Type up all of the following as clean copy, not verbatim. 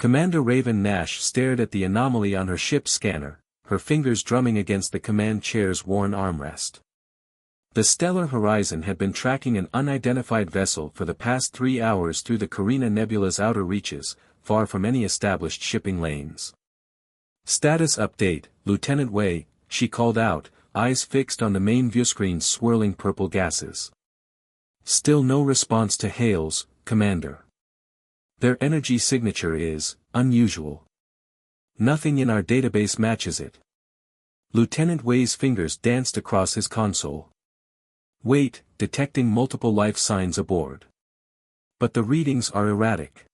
Commander Raven Nash stared at the anomaly on her ship's scanner, her fingers drumming against the command chair's worn armrest. The stellar horizon had been tracking an unidentified vessel for the past 3 hours through the Carina Nebula's outer reaches, far from any established shipping lanes. "Status update, Lieutenant Wei," she called out, eyes fixed on the main viewscreen's swirling purple gases. "Still no response to hails, Commander. Their energy signature is unusual. Nothing in our database matches it." Lieutenant Wei's fingers danced across his console. "Wait, detecting multiple life signs aboard. But the readings are erratic."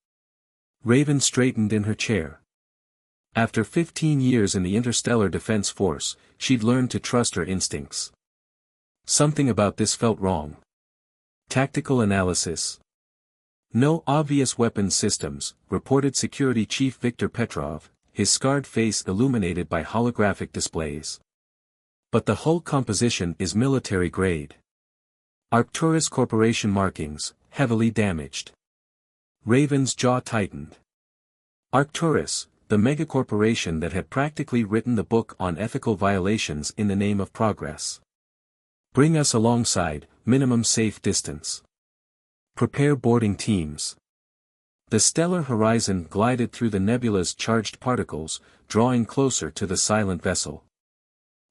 Raven straightened in her chair. After 15 years in the Interstellar Defense Force, she'd learned to trust her instincts. Something about this felt wrong. Tactical analysis. "No obvious weapon systems," reported Security Chief Viktor Petrov, his scarred face illuminated by holographic displays. "But the hull composition is military grade. Arcturus Corporation markings, heavily damaged." Raven's jaw tightened. Arcturus, the megacorporation that had practically written the book on ethical violations in the name of progress. "Bring us alongside, minimum safe distance. Prepare boarding teams." The stellar horizon glided through the nebula's charged particles, drawing closer to the silent vessel.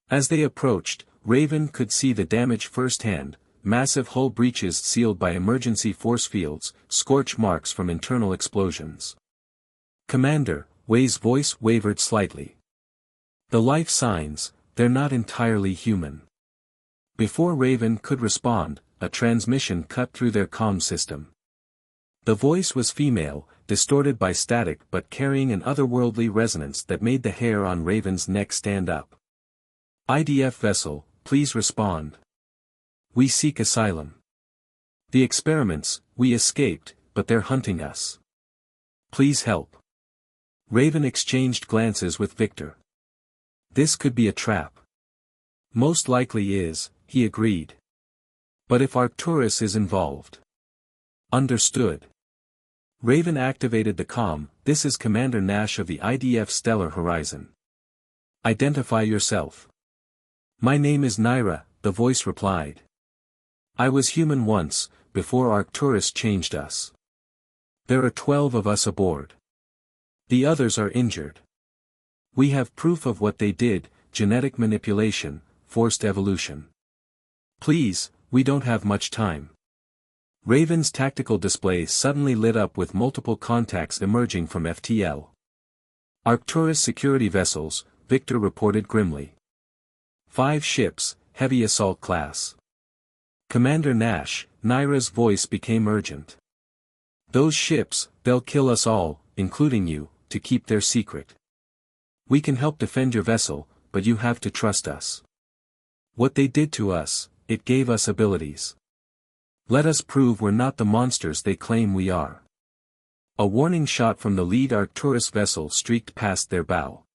As they approached, Raven could see the damage firsthand: massive hull breaches sealed by emergency force fields, scorch marks from internal explosions. "Commander," Wei's voice wavered slightly. "The life signs, they're not entirely human." Before Raven could respond, a transmission cut through their comm system. The voice was female, distorted by static but carrying an otherworldly resonance that made the hair on Raven's neck stand up. "IDF vessel, please respond. We seek asylum. The experiments, we escaped, but they're hunting us. Please help." Raven exchanged glances with Victor. "This could be a trap." "Most likely is," he agreed. "But if Arcturus is involved." "Understood." Raven activated the comm. "This is Commander Nash of the IDF Stellar Horizon. Identify yourself." "My name is Naira," the voice replied. "I was human once, before Arcturus changed us. There are 12 of us aboard. The others are injured. We have proof of what they did: genetic manipulation, forced evolution. Please, we don't have much time." Raven's tactical display suddenly lit up with multiple contacts emerging from FTL. "Arcturus security vessels," Victor reported grimly. 5 ships, heavy assault class. "Commander Nash," Naira's voice became urgent. "Those ships, they'll kill us all, including you, to keep their secret. We can help defend your vessel, but you have to trust us. What they did to us, it gave us abilities. Let us prove we're not the monsters they claim we are." A warning shot from the lead Arcturus vessel streaked past their bow.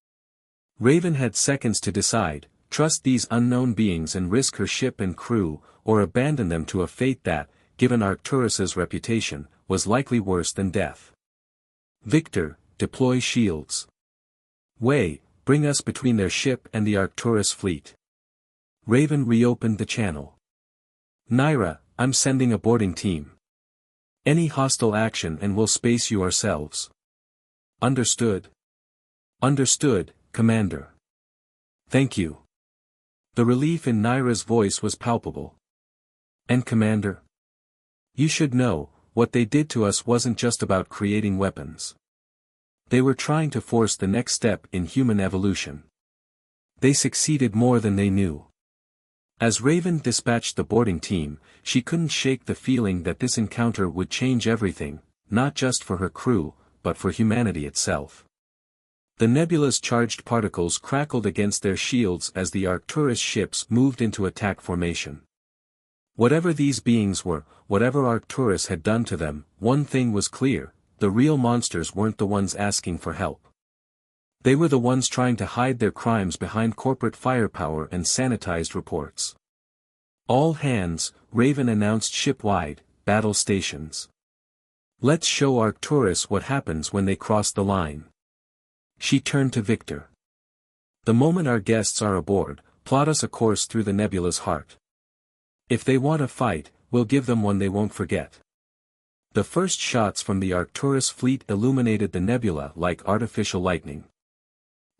Raven had seconds to decide: trust these unknown beings and risk her ship and crew, or abandon them to a fate that, given Arcturus's reputation, was likely worse than death. "Victor, deploy shields. Wei, bring us between their ship and the Arcturus fleet." Raven reopened the channel. "Naira, I'm sending a boarding team. Any hostile action and we'll space you ourselves." "Understood." "Understood, Commander." "Thank you." The relief in Naira's voice was palpable. "And Commander? You should know, what they did to us wasn't just about creating weapons. They were trying to force the next step in human evolution. They succeeded more than they knew." As Raven dispatched the boarding team, she couldn't shake the feeling that this encounter would change everything, not just for her crew, but for humanity itself. The nebula's charged particles crackled against their shields as the Arcturus ships moved into attack formation. Whatever these beings were, whatever Arcturus had done to them, one thing was clear: the real monsters weren't the ones asking for help. They were the ones trying to hide their crimes behind corporate firepower and sanitized reports. "All hands," Raven announced ship-wide, "battle stations. Let's show Arcturus what happens when they cross the line. She turned to Victor. The moment our guests are aboard, plot us a course through the nebula's heart. If they want a fight, we'll give them one they won't forget. The first shots from the Arcturus fleet illuminated the nebula like artificial lightning.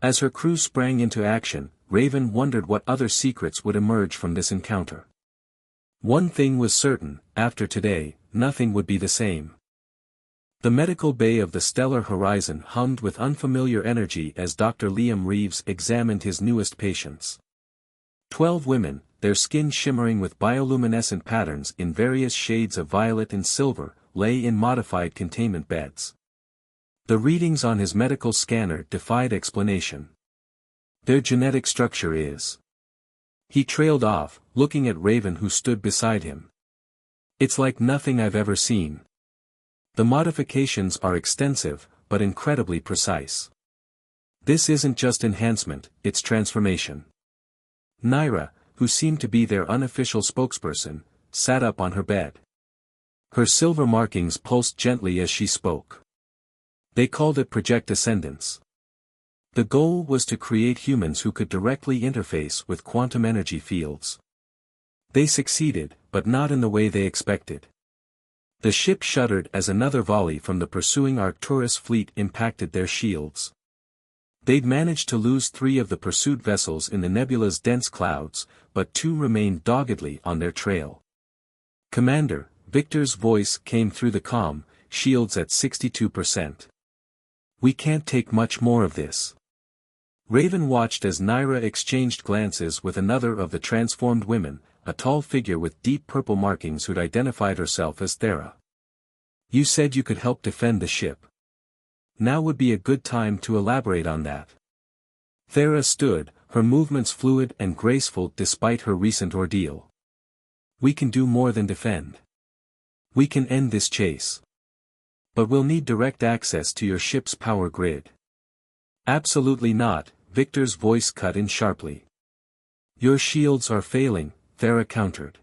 As her crew sprang into action, Raven wondered what other secrets would emerge from this encounter. One thing was certain, after today, nothing would be the same. The medical bay of the stellar horizon hummed with unfamiliar energy as Dr. Liam Reeves examined his newest patients. 12 women, their skin shimmering with bioluminescent patterns in various shades of violet and silver, lay in modified containment beds. The readings on his medical scanner defied explanation. Their genetic structure is... He trailed off, looking at Raven who stood beside him. It's like nothing I've ever seen. The modifications are extensive, but incredibly precise. This isn't just enhancement, it's transformation. Naira, who seemed to be their unofficial spokesperson, sat up on her bed. Her silver markings pulsed gently as she spoke. They called it Project Ascendance. The goal was to create humans who could directly interface with quantum energy fields. They succeeded, but not in the way they expected. The ship shuddered as another volley from the pursuing Arcturus fleet impacted their shields. They'd managed to lose 3 of the pursued vessels in the nebula's dense clouds, but 2 remained doggedly on their trail. Commander, Victor's voice came through the comm, shields at 62%. We can't take much more of this. Raven watched as Naira exchanged glances with another of the transformed women, a tall figure with deep purple markings who'd identified herself as Thera. You said you could help defend the ship. Now would be a good time to elaborate on that. Thera stood, her movements fluid and graceful despite her recent ordeal. We can do more than defend. We can end this chase. But we'll need direct access to your ship's power grid. Absolutely not, Victor's voice cut in sharply. Your shields are failing, Thera countered.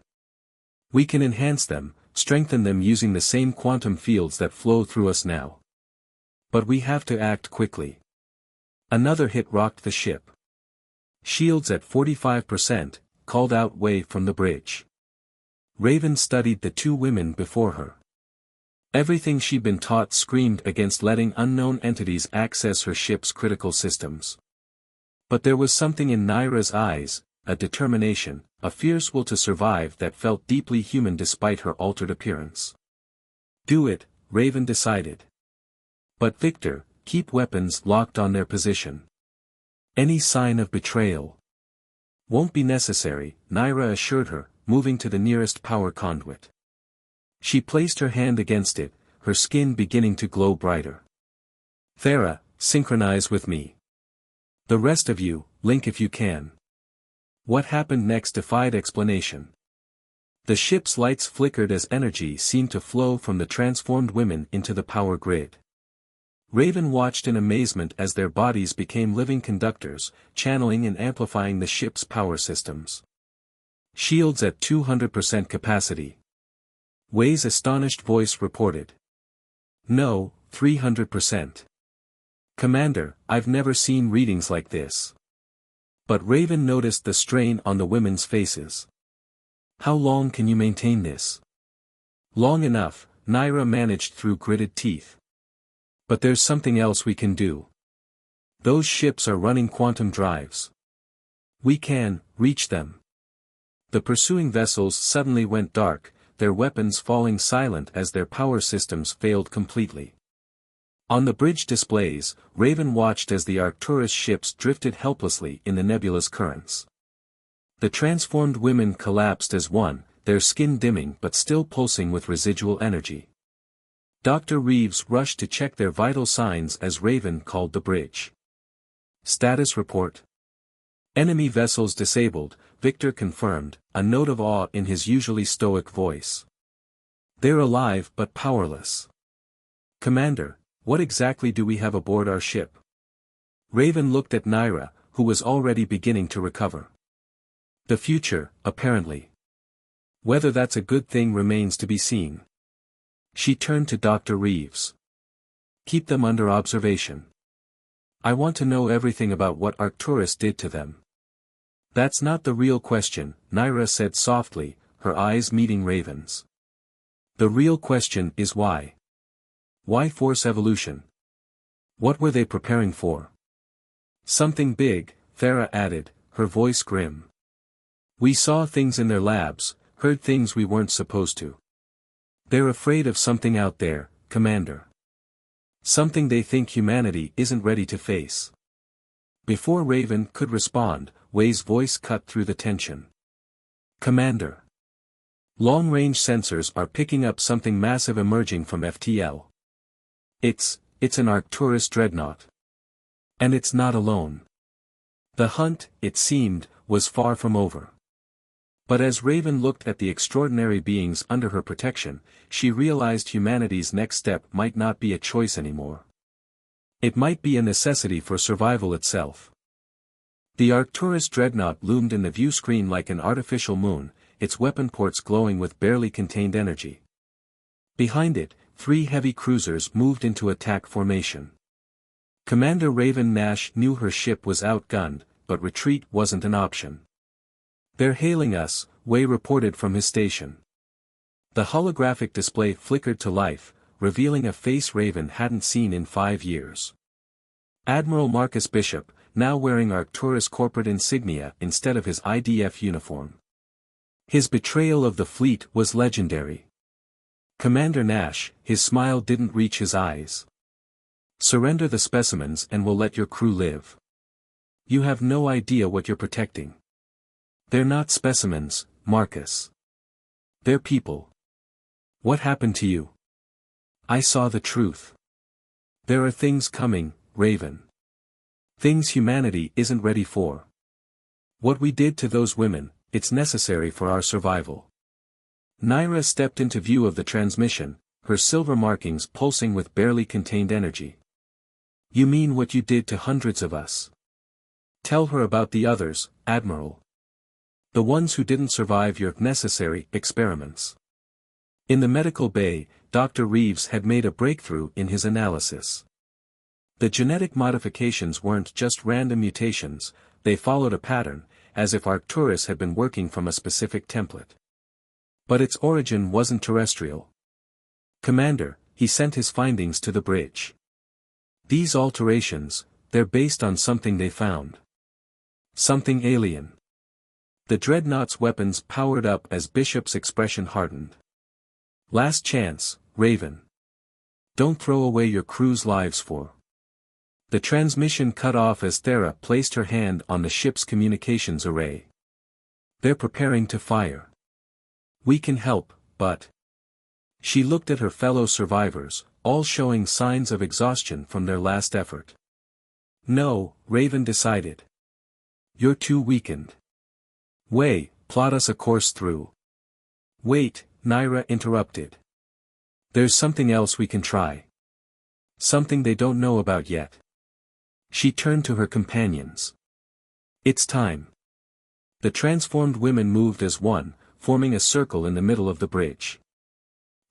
We can enhance them, strengthen them using the same quantum fields that flow through us now. But we have to act quickly. Another hit rocked the ship. Shields at 45%, called out Wei from the bridge. Raven studied the 2 women before her. Everything she'd been taught screamed against letting unknown entities access her ship's critical systems. But there was something in Naira's eyes, a determination, a fierce will to survive that felt deeply human despite her altered appearance. Do it, Raven decided. But Victor, keep weapons locked on their position. Any sign of betrayal won't be necessary, Naira assured her, moving to the nearest power conduit. She placed her hand against it, her skin beginning to glow brighter. Thera, synchronize with me. The rest of you, link if you can. What happened next defied explanation. The ship's lights flickered as energy seemed to flow from the transformed women into the power grid. Raven watched in amazement as their bodies became living conductors, channeling and amplifying the ship's power systems. Shields at 200% capacity. Wei's astonished voice reported. No, 300%. Commander, I've never seen readings like this. But Raven noticed the strain on the women's faces. How long can you maintain this? Long enough, Naira managed through gritted teeth. But there's something else we can do. Those ships are running quantum drives. We can reach them. The pursuing vessels suddenly went dark, their weapons falling silent as their power systems failed completely. On the bridge displays, Raven watched as the Arcturus ships drifted helplessly in the nebula's currents. The transformed women collapsed as one, their skin dimming but still pulsing with residual energy. Dr. Reeves rushed to check their vital signs as Raven called the bridge. Status report. Enemy vessels disabled, Victor confirmed, a note of awe in his usually stoic voice. They're alive but powerless. Commander, what exactly do we have aboard our ship? Raven looked at Naira, who was already beginning to recover. The future, apparently. Whether that's a good thing remains to be seen. She turned to Dr. Reeves. Keep them under observation. I want to know everything about what Arcturus did to them. That's not the real question, Naira said softly, her eyes meeting Raven's. The real question is why. Why force evolution? What were they preparing for? Something big, Thera added, her voice grim. We saw things in their labs, heard things we weren't supposed to. They're afraid of something out there, Commander. Something they think humanity isn't ready to face. Before Raven could respond, Wei's voice cut through the tension. Commander. Long-range sensors are picking up something massive emerging from FTL. It's an Arcturus dreadnought. And it's not alone. The hunt, it seemed, was far from over. But as Raven looked at the extraordinary beings under her protection, she realized humanity's next step might not be a choice anymore. It might be a necessity for survival itself. The Arcturus dreadnought loomed in the view screen like an artificial moon, its weapon ports glowing with barely contained energy. Behind it, 3 heavy cruisers moved into attack formation. Commander Raven Nash knew her ship was outgunned, but retreat wasn't an option. They're hailing us, Wei reported from his station. The holographic display flickered to life, revealing a face Raven hadn't seen in 5 years. Admiral Marcus Bishop, now wearing Arcturus corporate insignia instead of his IDF uniform. His betrayal of the fleet was legendary. Commander Nash, his smile didn't reach his eyes. Surrender the specimens and we'll let your crew live. You have no idea what you're protecting. They're not specimens, Marcus. They're people. What happened to you? I saw the truth. There are things coming, Raven. Things humanity isn't ready for. What we did to those women, it's necessary for our survival. Naira stepped into view of the transmission, her silver markings pulsing with barely contained energy. You mean what you did to hundreds of us? Tell her about the others, Admiral. The ones who didn't survive your necessary experiments. In the medical bay, Dr. Reeves had made a breakthrough in his analysis. The genetic modifications weren't just random mutations, they followed a pattern, as if Arcturus had been working from a specific template. But its origin wasn't terrestrial. Commander, he sent his findings to the bridge. These alterations, they're based on something they found. Something alien. The dreadnought's weapons powered up as Bishop's expression hardened. Last chance, Raven. Don't throw away your crew's lives for. The transmission cut off as Thera placed her hand on the ship's communications array. They're preparing to fire. We can help, but... She looked at her fellow survivors, all showing signs of exhaustion from their last effort. No, Raven decided. You're too weakened. Wei, plot us a course through. Wait, Naira interrupted. There's something else we can try. Something they don't know about yet. She turned to her companions. It's time. The transformed women moved as one, forming a circle in the middle of the bridge.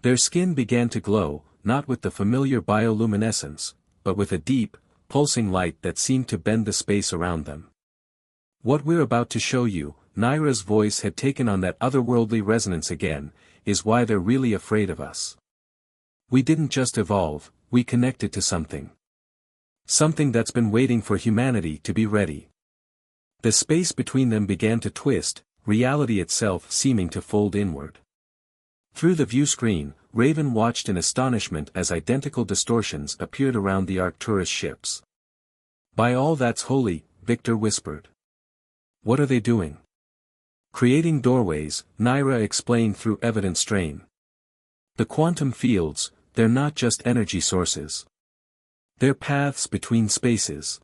Their skin began to glow, not with the familiar bioluminescence, but with a deep, pulsing light that seemed to bend the space around them. What we're about to show you, Naira's voice had taken on that otherworldly resonance again, is why they're really afraid of us. We didn't just evolve, we connected to something. Something that's been waiting for humanity to be ready. The space between them began to twist, reality itself seeming to fold inward. Through the view screen, Raven watched in astonishment as identical distortions appeared around the Arcturus ships. By all that's holy, Victor whispered. What are they doing? Creating doorways, Naira explained through evident strain. The quantum fields, they're not just energy sources. They're paths between spaces.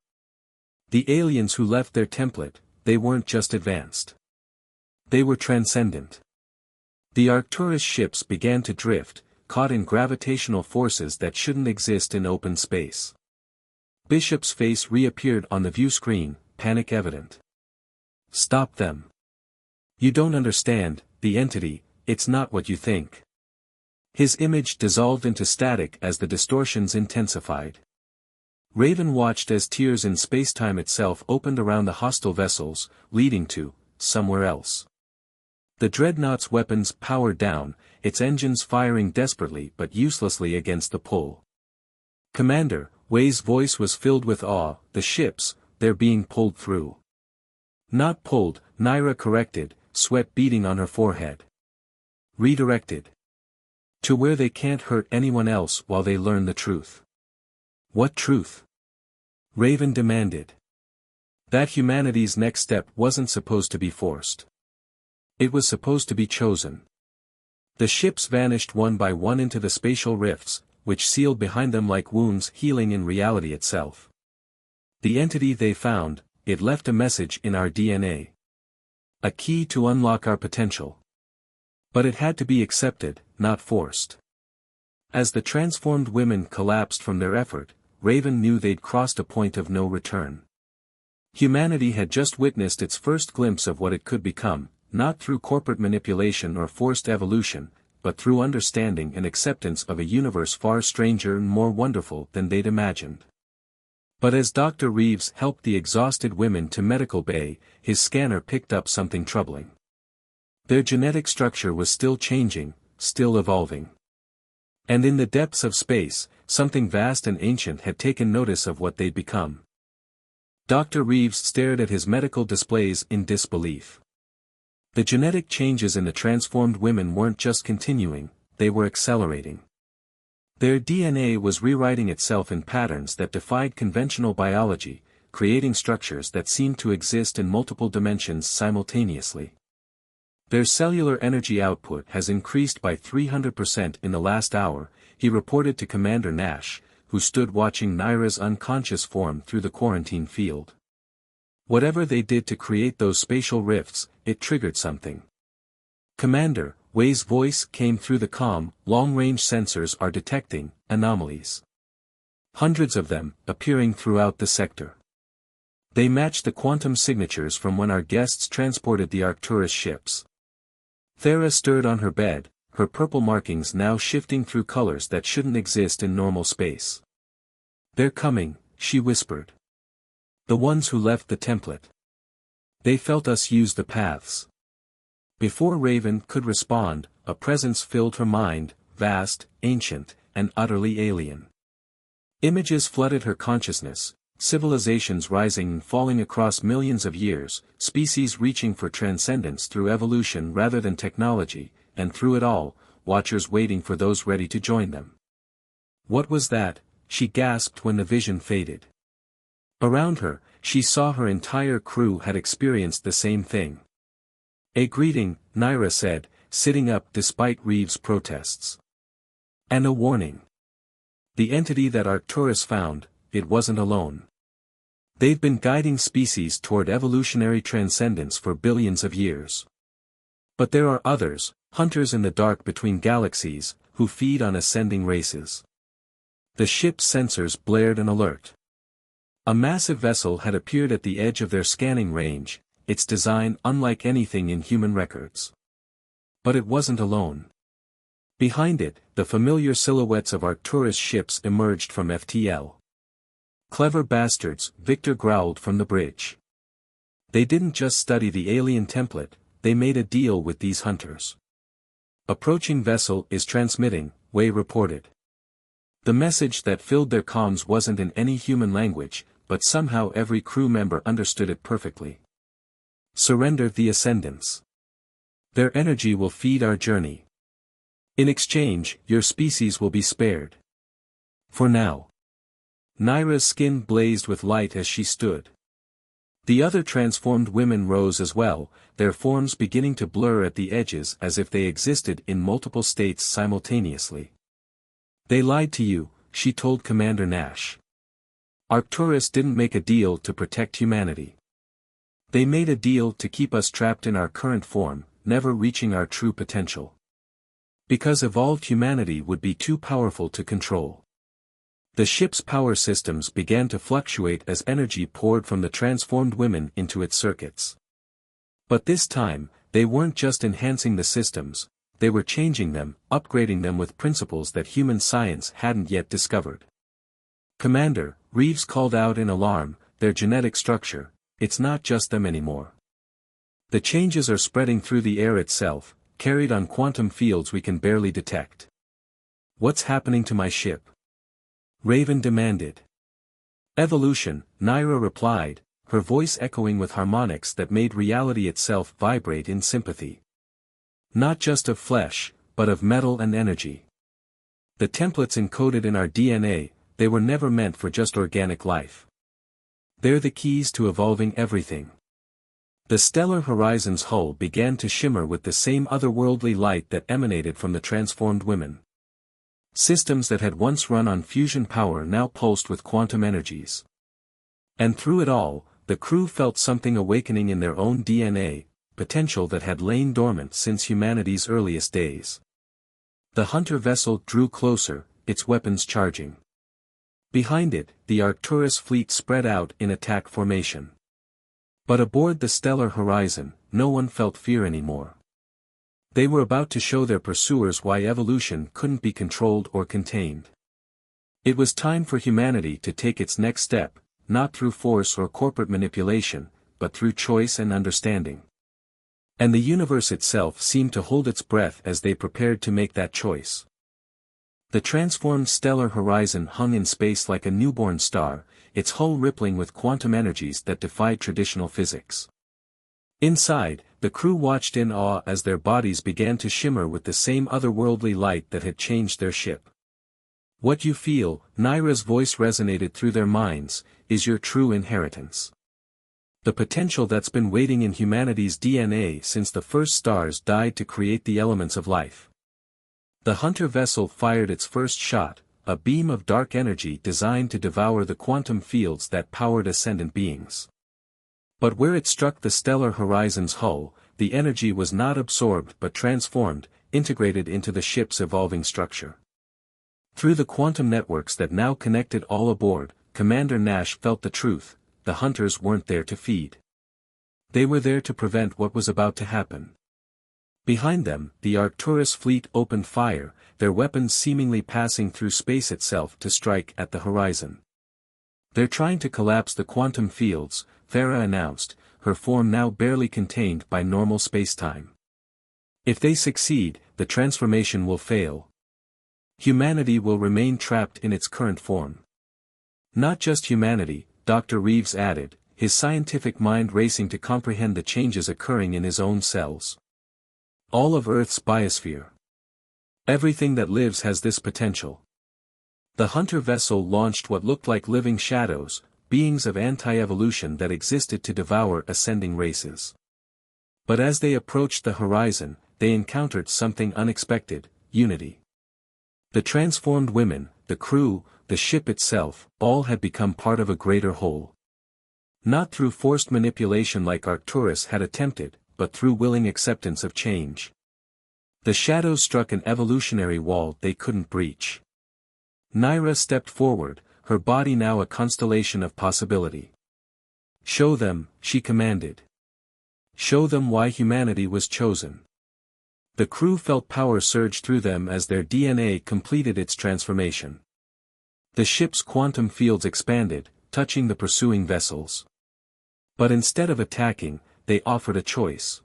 The aliens who left their template, they weren't just advanced. They were transcendent. The Arcturus ships began to drift, caught in gravitational forces that shouldn't exist in open space. Bishop's face reappeared on the view screen, panic evident. Stop them. You don't understand, the entity, it's not what you think. His image dissolved into static as the distortions intensified. Raven watched as tiers in spacetime itself opened around the hostile vessels, leading to somewhere else. The dreadnought's weapons powered down, its engines firing desperately but uselessly against the pull. "Commander," Wei's voice was filled with awe, "the ships, they're being pulled through." "Not pulled," Naira corrected, sweat beading on her forehead. "Redirected. To where they can't hurt anyone else while they learn the truth." "What truth?" Raven demanded. "That humanity's next step wasn't supposed to be forced. It was supposed to be chosen." The ships vanished one by one into the spatial rifts, which sealed behind them like wounds healing in reality itself. The entity they found, it left a message in our DNA. A key to unlock our potential. But it had to be accepted, not forced. As the transformed women collapsed from their effort, Raven knew they'd crossed a point of no return. Humanity had just witnessed its first glimpse of what it could become, not through corporate manipulation or forced evolution, but through understanding and acceptance of a universe far stranger and more wonderful than they'd imagined. But as Dr. Reeves helped the exhausted women to medical bay, his scanner picked up something troubling. Their genetic structure was still changing, still evolving. And in the depths of space, something vast and ancient had taken notice of what they'd become. Dr. Reeves stared at his medical displays in disbelief. The genetic changes in the transformed women weren't just continuing, they were accelerating. Their DNA was rewriting itself in patterns that defied conventional biology, creating structures that seemed to exist in multiple dimensions simultaneously. "Their cellular energy output has increased by 300% in the last hour," he reported to Commander Nash, who stood watching Naira's unconscious form through the quarantine field. "Whatever they did to create those spatial rifts, it triggered something." "Commander," Wei's voice came through the comm, "long-range sensors are detecting anomalies. Hundreds of them, appearing throughout the sector. They match the quantum signatures from when our guests transported the Arcturus ships." Thera stirred on her bed, her purple markings now shifting through colors that shouldn't exist in normal space. "They're coming," she whispered. "The ones who left the template. They felt us use the paths." Before Raven could respond, a presence filled her mind, vast, ancient, and utterly alien. Images flooded her consciousness, civilizations rising and falling across millions of years, species reaching for transcendence through evolution rather than technology, and through it all, watchers waiting for those ready to join them. "What was that?" she gasped when the vision faded. Around her, she saw her entire crew had experienced the same thing. "A greeting," Naira said, sitting up despite Reeves' protests. "And a warning. The entity that Arcturus found, it wasn't alone. They've been guiding species toward evolutionary transcendence for billions of years. But there are others, hunters in the dark between galaxies, who feed on ascending races." The ship's sensors blared an alert. A massive vessel had appeared at the edge of their scanning range, its design unlike anything in human records. But it wasn't alone. Behind it, the familiar silhouettes of Arcturus ships emerged from FTL. "Clever bastards," Victor growled from the bridge. "They didn't just study the alien template, they made a deal with these hunters." "Approaching vessel is transmitting," Wei reported. The message that filled their comms wasn't in any human language, but somehow every crew member understood it perfectly. "Surrender the Ascendants. Their energy will feed our journey. In exchange, your species will be spared. For now." Naira's skin blazed with light as she stood. The other transformed women rose as well, their forms beginning to blur at the edges as if they existed in multiple states simultaneously. "They lied to you," she told Commander Nash. "Arcturus didn't make a deal to protect humanity. They made a deal to keep us trapped in our current form, never reaching our true potential. Because evolved humanity would be too powerful to control." The ship's power systems began to fluctuate as energy poured from the transformed women into its circuits. But this time, they weren't just enhancing the systems, they were changing them, upgrading them with principles that human science hadn't yet discovered. "Commander," Reeves called out in alarm, "their genetic structure, it's not just them anymore. The changes are spreading through the air itself, carried on quantum fields we can barely detect." "What's happening to my ship?" Raven demanded. "Evolution," Naira replied, her voice echoing with harmonics that made reality itself vibrate in sympathy. "Not just of flesh, but of metal and energy. The templates encoded in our DNA, they were never meant for just organic life. They're the keys to evolving everything." The stellar horizon's hull began to shimmer with the same otherworldly light that emanated from the transformed women. Systems that had once run on fusion power now pulsed with quantum energies. And through it all, the crew felt something awakening in their own DNA, potential that had lain dormant since humanity's earliest days. The hunter vessel drew closer, its weapons charging. Behind it, the Arcturus fleet spread out in attack formation. But aboard the stellar horizon, no one felt fear anymore. They were about to show their pursuers why evolution couldn't be controlled or contained. It was time for humanity to take its next step, not through force or corporate manipulation, but through choice and understanding. And the universe itself seemed to hold its breath as they prepared to make that choice. The transformed stellar horizon hung in space like a newborn star, its hull rippling with quantum energies that defied traditional physics. Inside, the crew watched in awe as their bodies began to shimmer with the same otherworldly light that had changed their ship. "What you feel," Naira's voice resonated through their minds, "is your true inheritance. The potential that's been waiting in humanity's DNA since the first stars died to create the elements of life." The hunter vessel fired its first shot, a beam of dark energy designed to devour the quantum fields that powered ascendant beings. But where it struck the stellar horizon's hull, the energy was not absorbed but transformed, integrated into the ship's evolving structure. Through the quantum networks that now connected all aboard, Commander Nash felt the truth: the hunters weren't there to feed. They were there to prevent what was about to happen. Behind them, the Arcturus fleet opened fire, their weapons seemingly passing through space itself to strike at the horizon. "They're trying to collapse the quantum fields," Farah announced, her form now barely contained by normal spacetime. "If they succeed, the transformation will fail. Humanity will remain trapped in its current form." "Not just humanity," Dr. Reeves added, his scientific mind racing to comprehend the changes occurring in his own cells. "All of Earth's biosphere. Everything that lives has this potential." The hunter vessel launched what looked like living shadows, beings of anti-evolution that existed to devour ascending races. But as they approached the horizon, they encountered something unexpected: unity. The transformed women, the crew, the ship itself, all had become part of a greater whole. Not through forced manipulation like Arcturus had attempted, but through willing acceptance of change. The shadows struck an evolutionary wall they couldn't breach. Naira stepped forward, her body now a constellation of possibility. "Show them," she commanded. "Show them why humanity was chosen." The crew felt power surge through them as their DNA completed its transformation. The ship's quantum fields expanded, touching the pursuing vessels. But instead of attacking, they offered a choice.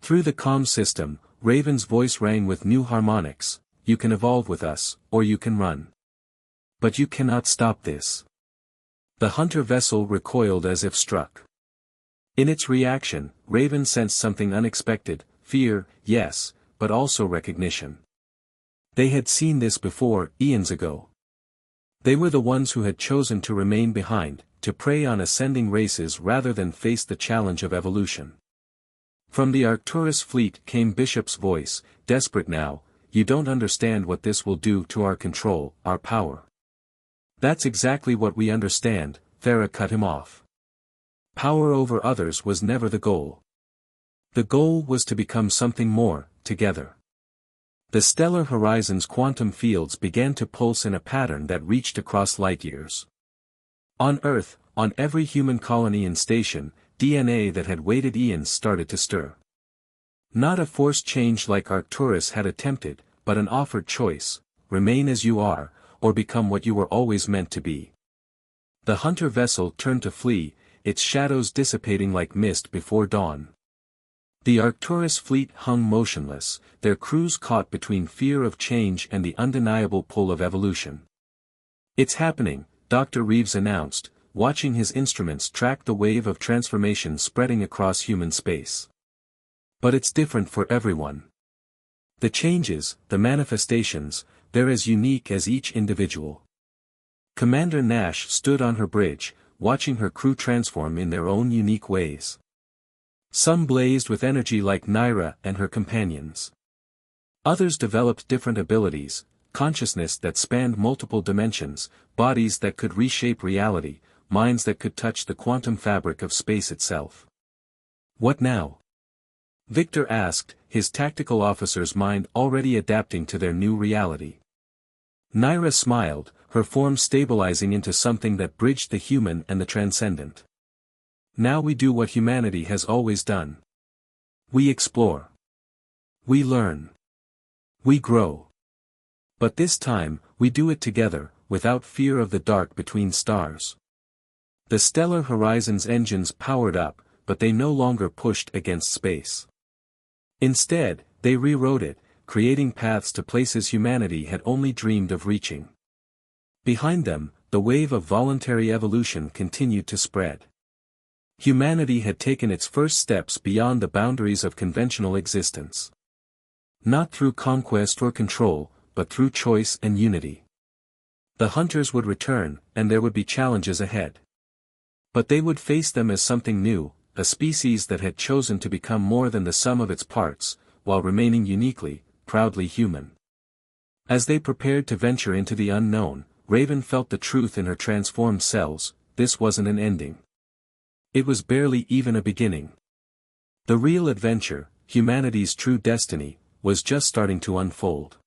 Through the comm system, Raven's voice rang with new harmonics: "You can evolve with us, or you can run. But you cannot stop this." The hunter vessel recoiled as if struck. In its reaction, Raven sensed something unexpected: fear, yes, but also recognition. They had seen this before, eons ago. They were the ones who had chosen to remain behind, to prey on ascending races rather than face the challenge of evolution. From the Arcturus fleet came Bishop's voice, desperate now: "You don't understand what this will do to our control, our power." "That's exactly what we understand," Farah cut him off. "Power over others was never the goal. The goal was to become something more, together." The stellar horizon's quantum fields began to pulse in a pattern that reached across light years. On Earth, on every human colony and station, DNA that had waited eons started to stir. Not a forced change like Arcturus had attempted, but an offered choice: remain as you are, or become what you were always meant to be. The hunter vessel turned to flee, its shadows dissipating like mist before dawn. The Arcturus fleet hung motionless, their crews caught between fear of change and the undeniable pull of evolution. "It's happening," Dr. Reeves announced, watching his instruments track the wave of transformation spreading across human space. "But it's different for everyone. The changes, the manifestations, they're as unique as each individual." Commander Nash stood on her bridge, watching her crew transform in their own unique ways. Some blazed with energy like Naira and her companions. Others developed different abilities: consciousness that spanned multiple dimensions, bodies that could reshape reality, minds that could touch the quantum fabric of space itself. "What now?" Victor asked, his tactical officer's mind already adapting to their new reality. Naira smiled, her form stabilizing into something that bridged the human and the transcendent. "Now we do what humanity has always done. We explore. We learn. We grow. But this time, we do it together, without fear of the dark between stars." The stellar horizon's engines powered up, but they no longer pushed against space. Instead, they rewrote it, creating paths to places humanity had only dreamed of reaching. Behind them, the wave of voluntary evolution continued to spread. Humanity had taken its first steps beyond the boundaries of conventional existence. Not through conquest or control, but through choice and unity. The hunters would return, and there would be challenges ahead. But they would face them as something new, a species that had chosen to become more than the sum of its parts, while remaining uniquely, proudly human. As they prepared to venture into the unknown, Raven felt the truth in her transformed cells: this wasn't an ending. It was barely even a beginning. The real adventure, humanity's true destiny, was just starting to unfold.